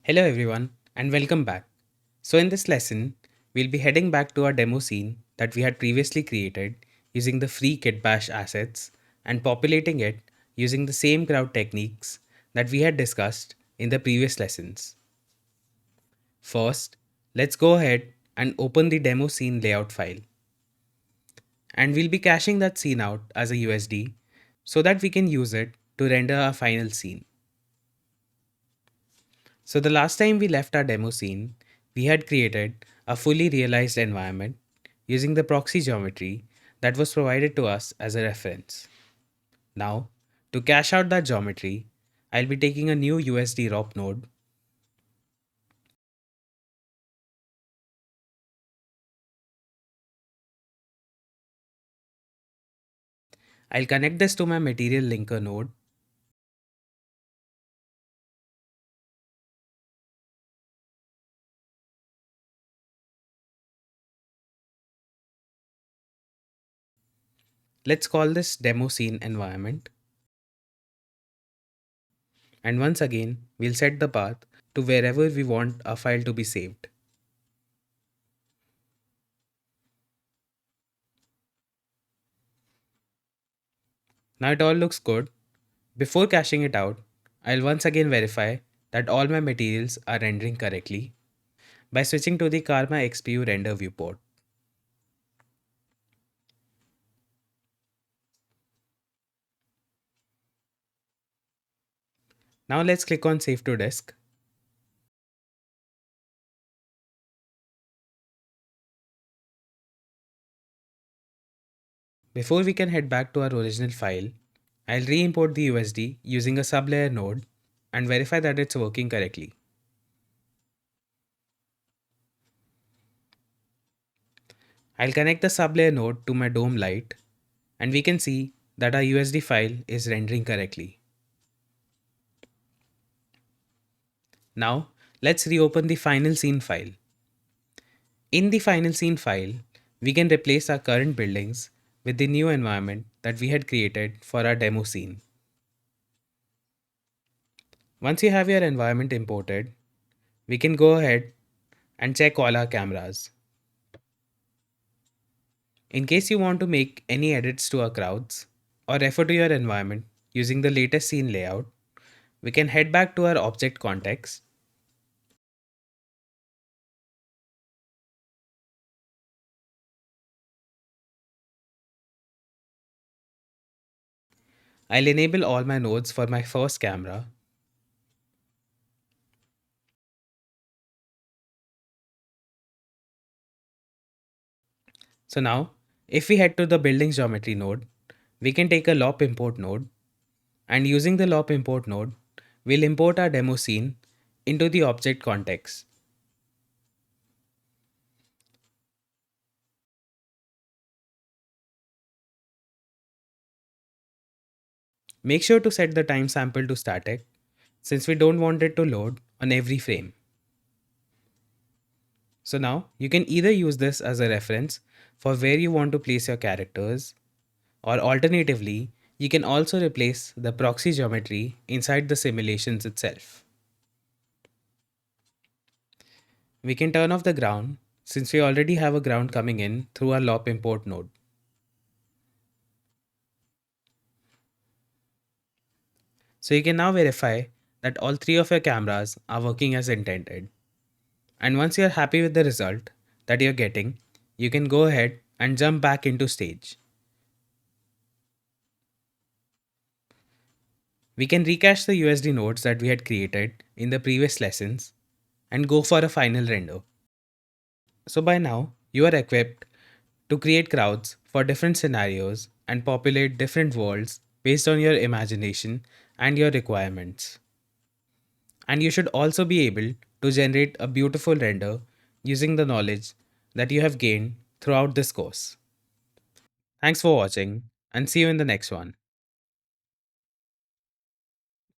Hello everyone and welcome back. So in this lesson, we'll be heading back to our demo scene that we had previously created using the free kitbash assets and populating it using the same crowd techniques that we had discussed in the previous lessons. First, let's go ahead and open the demo scene layout file, and we'll be caching that scene out as a USD so that we can use it to render our final scene. So the last time we left our demo scene, we had created a fully realized environment using the proxy geometry that was provided to us as a reference. Now, to cache out that geometry, I'll be taking a new USD ROP node. I'll connect this to my material linker node. Let's call this demo scene environment. And once again, we'll set the path to wherever we want our file to be saved. Now it all looks good. Before caching it out, I'll once again verify that all my materials are rendering correctly by switching to the Karma XPU render viewport. Now let's click on Save to Disk. Before we can head back to our original file, I'll re-import the USD using a sublayer node and verify that it's working correctly. I'll connect the sublayer node to my dome light, and we can see that our USD file is rendering correctly. Now let's reopen the final scene file. In the final scene file, we can replace our current buildings with the new environment that we had created for our demo scene. Once you have your environment imported, we can go ahead and check all our cameras. In case you want to make any edits to our crowds or refer to your environment using the latest scene layout, we can head back to our object context. I'll enable all my nodes for my first camera. So now, if we head to the buildings geometry node, we can take a lop import node, and using the lop import node, we'll import our demo scene into the object context. Make sure to set the time sample to static since we don't want it to load on every frame. So now you can either use this as a reference for where you want to place your characters, or alternatively, you can also replace the proxy geometry inside the simulations itself. We can turn off the ground since we already have a ground coming in through our lop import node. So you can now verify that all three of your cameras are working as intended. And once you're happy with the result that you're getting, you can go ahead and jump back into stage. We can recache the USD nodes that we had created in the previous lessons and go for a final render. So by now, you are equipped to create crowds for different scenarios and populate different worlds based on your imagination and your requirements. And you should also be able to generate a beautiful render using the knowledge that you have gained throughout this course. Thanks for watching and see you in the next one.